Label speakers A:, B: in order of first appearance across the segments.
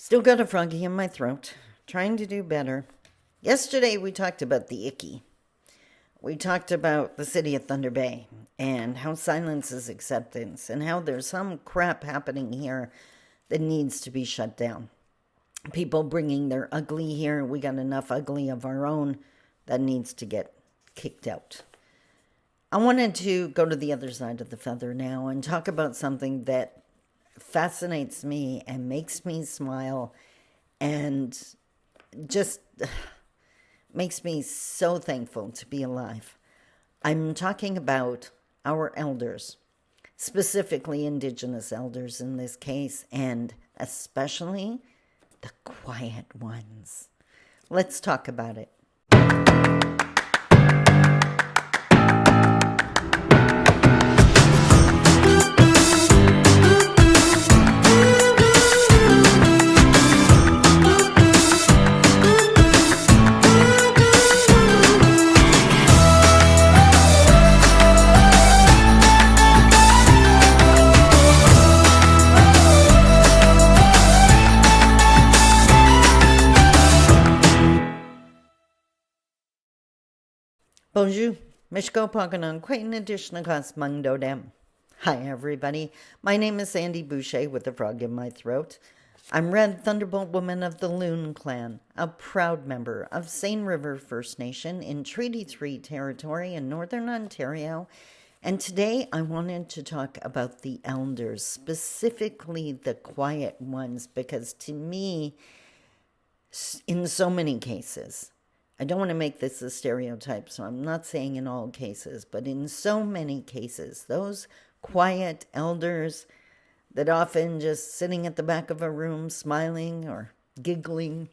A: Still got a froggy in my throat. Trying to do better. Yesterday we talked about the icky. We talked about the city of Thunder Bay and how silence is acceptance and how there's some crap happening here that needs to be shut down. People bringing their ugly here. We got enough ugly of our own that needs to get kicked out. I wanted to go to the other side of the feather now and talk about something that fascinates me and makes me smile and just makes me so thankful to be alive. I'm talking about our elders, specifically Indigenous elders in this case, and especially the quiet ones. Let's talk about it. Bonjour, Mishko Paganon, Quain edition of Mundo Dem. Hi, everybody. My name is Sandy Boucher with a frog in my throat. I'm Red Thunderbolt Woman of the Loon Clan, a proud member of Seine River First Nation in Treaty 3 territory in Northern Ontario. And today I wanted to talk about the elders, specifically the quiet ones, because to me, in so many cases, I don't want to make this a stereotype, so I'm not saying in all cases, but in so many cases, those quiet elders that often just sitting at the back of a room smiling or giggling,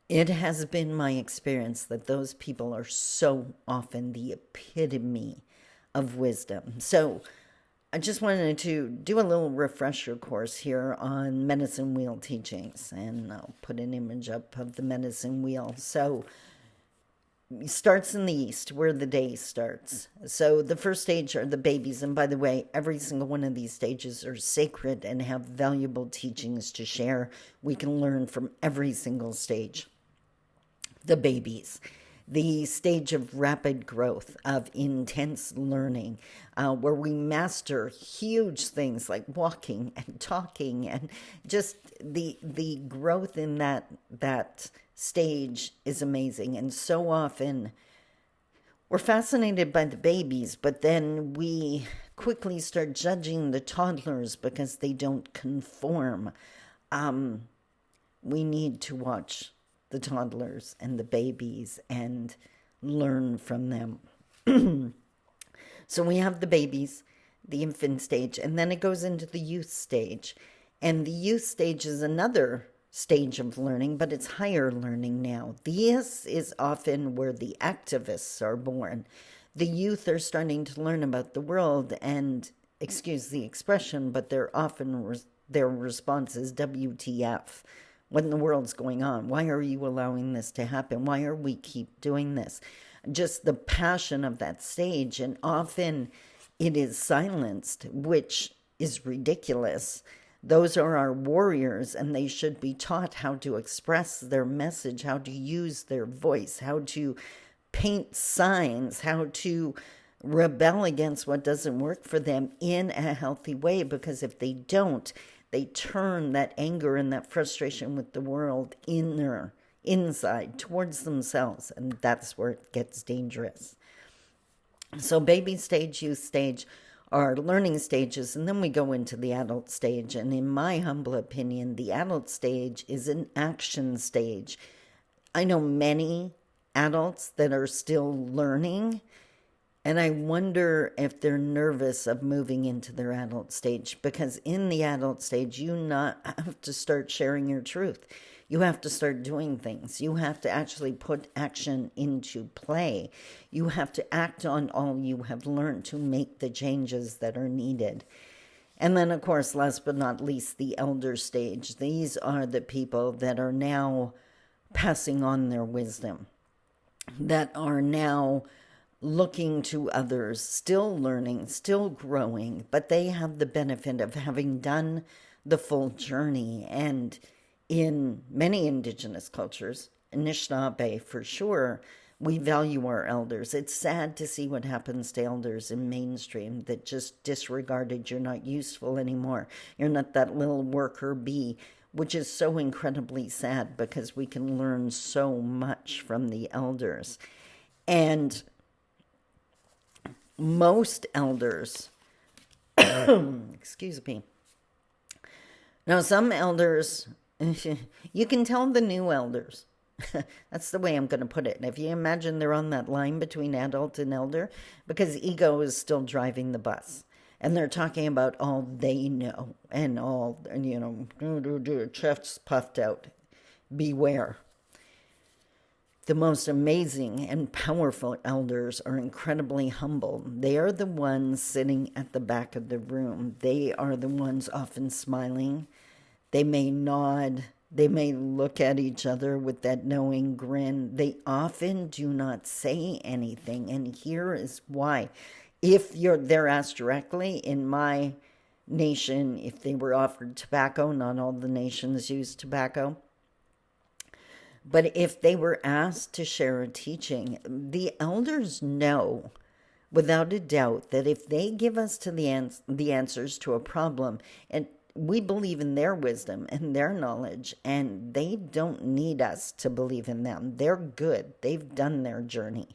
A: it has been my experience that those people are so often the epitome of wisdom. So I just wanted to do a little refresher course here on medicine wheel teachings, and I'll put an image up of the medicine wheel. So it starts in the east, where the day starts. So the first stage are the babies, and by the way, every single one of these stages are sacred and have valuable teachings to share. We can learn from every single stage. The babies. The stage of rapid growth, of intense learning, where we master huge things like walking and talking, and just the growth in that stage is amazing. And so often we're fascinated by the babies, but then we quickly start judging the toddlers because they don't conform. We need to watch the toddlers and the babies and learn from them. So we have the babies, the infant stage, and then it goes into the youth stage. And the youth stage is another stage of learning, but it's higher learning now. This is often where the activists are born. The youth are starting to learn about the world, and excuse the expression, but they're often their response is WTF. What in the world's going on? Why are you allowing this to happen? Why are we keep doing this? Just the passion of that stage, and often it is silenced, which is ridiculous. Those are our warriors, and they should be taught how to express their message, how to use their voice, how to paint signs, how to rebel against what doesn't work for them in a healthy way, because if they don't, they turn that anger and that frustration with the world inside towards themselves, and that's where it gets dangerous. So baby stage, youth stage are learning stages, and then we go into the adult stage. And in my humble opinion, the adult stage is an action stage. I know many adults that are still learning, and I wonder if they're nervous of moving into their adult stage, because in the adult stage, you not have to start sharing your truth. You have to start doing things. You have to actually put action into play. You have to act on all you have learned to make the changes that are needed. And then, of course, last but not least, the elder stage. These are the people that are now passing on their wisdom, that are now looking to others, still learning, still growing, but they have the benefit of having done the full journey. And in many indigenous cultures, Anishinaabe for sure, we value our elders. It's sad to see what happens to elders in mainstream that just disregarded. You're not useful anymore. You're not that little worker bee, which is so incredibly sad because we can learn so much from the elders. And most elders, excuse me. Now, some elders, you can tell the new elders. That's the way I'm going to put it. And if you imagine they're on that line between adult and elder, because ego is still driving the bus. And they're talking about all they know and all, chest puffed out. Beware. The most amazing and powerful elders are incredibly humble. They are the ones sitting at the back of the room. They are the ones often smiling. They may nod. They may look at each other with that knowing grin. They often do not say anything. And here is why. If they're asked directly, in my nation, if they were offered tobacco, not all the nations use tobacco, but if they were asked to share a teaching, the elders know without a doubt that if they give us the answers to a problem, and we believe in their wisdom and their knowledge, and they don't need us to believe in them. They're good. They've done their journey.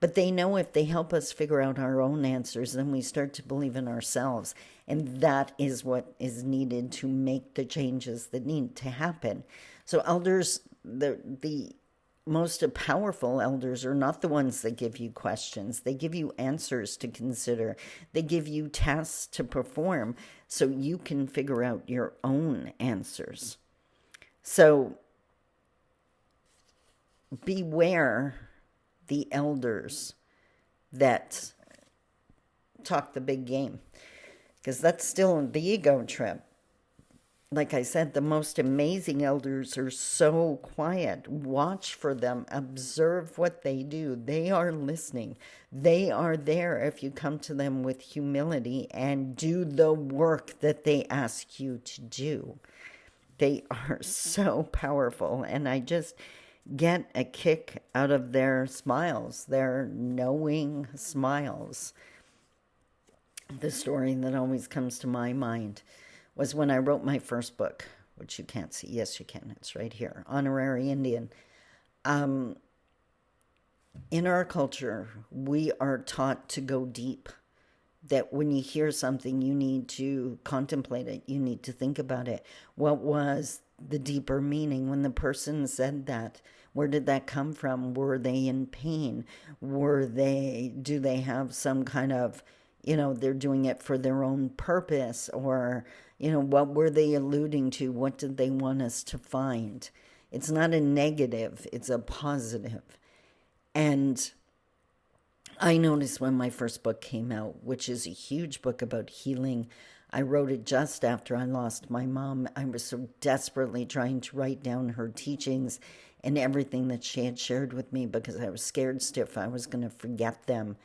A: But they know if they help us figure out our own answers, then we start to believe in ourselves. And that is what is needed to make the changes that need to happen. So elders, the most powerful elders are not the ones that give you questions. They give you answers to consider. They give you tasks to perform so you can figure out your own answers. So beware the elders that talk the big game, because that's still the ego trip. Like I said, the most amazing elders are so quiet. Watch for them. Observe what they do. They are listening. They are there if you come to them with humility and do the work that they ask you to do. They are so powerful. And I just get a kick out of their smiles, their knowing smiles. The story that always comes to my mind was when I wrote my first book, which you can't see. Yes, you can. It's right here. Honorary Indian. In our culture, we are taught to go deep. That when you hear something, you need to contemplate it. You need to think about it. What was the deeper meaning when the person said that? Where did that come from? Were they in pain? Do they have some kind of, they're doing it for their own purpose, or what were they alluding to? What did they want us to find? It's not a negative, it's a positive. And I noticed when my first book came out, which is a huge book about healing, I wrote it just after I lost my mom. I was so desperately trying to write down her teachings and everything that she had shared with me because I was scared stiff I was going to forget them.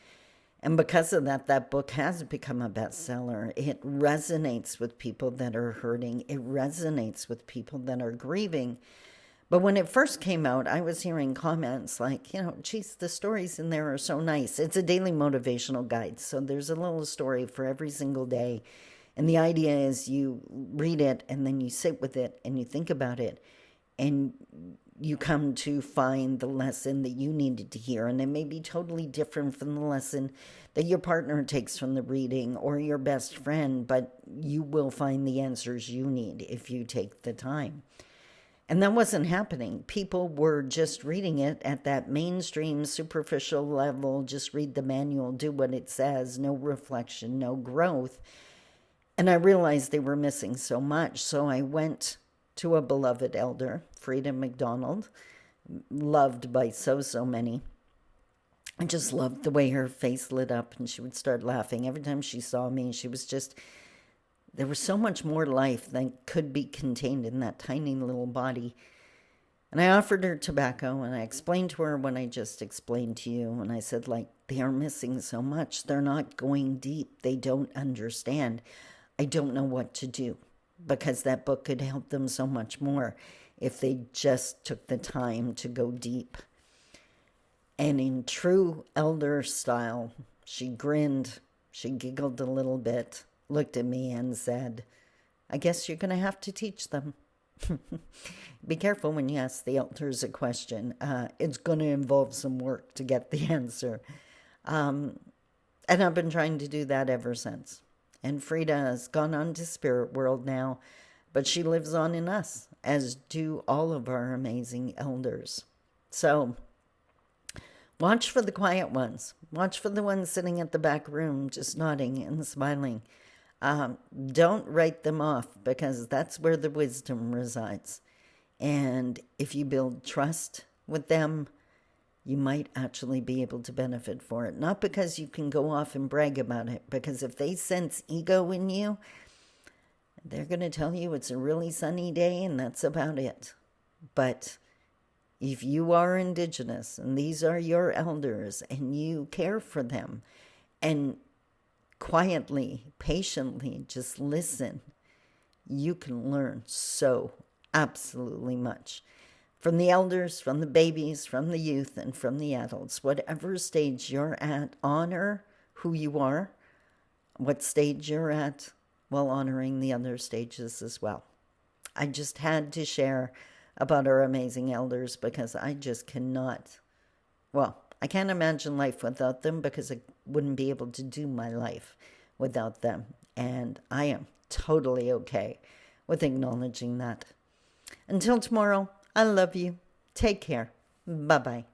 A: And because of that, that book has become a bestseller. It resonates with people that are hurting. It resonates with people that are grieving. But when it first came out, I was hearing comments like, geez, the stories in there are so nice. It's a daily motivational guide. So there's a little story for every single day. And the idea is you read it and then you sit with it and you think about it. And you come to find the lesson that you needed to hear. And it may be totally different from the lesson that your partner takes from the reading or your best friend, but you will find the answers you need if you take the time. And that wasn't happening. People were just reading it at that mainstream, superficial level, just read the manual, do what it says, no reflection, no growth. And I realized they were missing so much. So I went to a beloved elder, Frida McDonald, loved by so many. I just loved the way her face lit up and she would start laughing. Every time she saw me, she was just, there was so much more life than could be contained in that tiny little body. And I offered her tobacco and I explained to her what I just explained to you. And I said, they are missing so much. They're not going deep. They don't understand. I don't know what to do. because that book could help them so much more if they just took the time to go deep. And in true elder style, she grinned, she giggled a little bit, looked at me and said, I guess you're going to have to teach them. Be careful when you ask the elders a question. It's going to involve some work to get the answer. And I've been trying to do that ever since. And Frida has gone on to spirit world now, but she lives on in us, as do all of our amazing elders. So watch for the quiet ones. Watch for the ones sitting at the back room just nodding and smiling. Don't write them off, because that's where the wisdom resides. And if you build trust with them, you might actually be able to benefit for it. Not because you can go off and brag about it, because if they sense ego in you, they're going to tell you it's a really sunny day and that's about it. But if you are Indigenous and these are your elders and you care for them and quietly, patiently just listen, you can learn so absolutely much. From the elders, from the babies, from the youth, and from the adults. Whatever stage you're at, honor who you are, what stage you're at, while honoring the other stages as well. I just had to share about our amazing elders because I just cannot, I can't imagine life without them, because I wouldn't be able to do my life without them. And I am totally okay with acknowledging that. Until tomorrow, I love you. Take care. Bye-bye.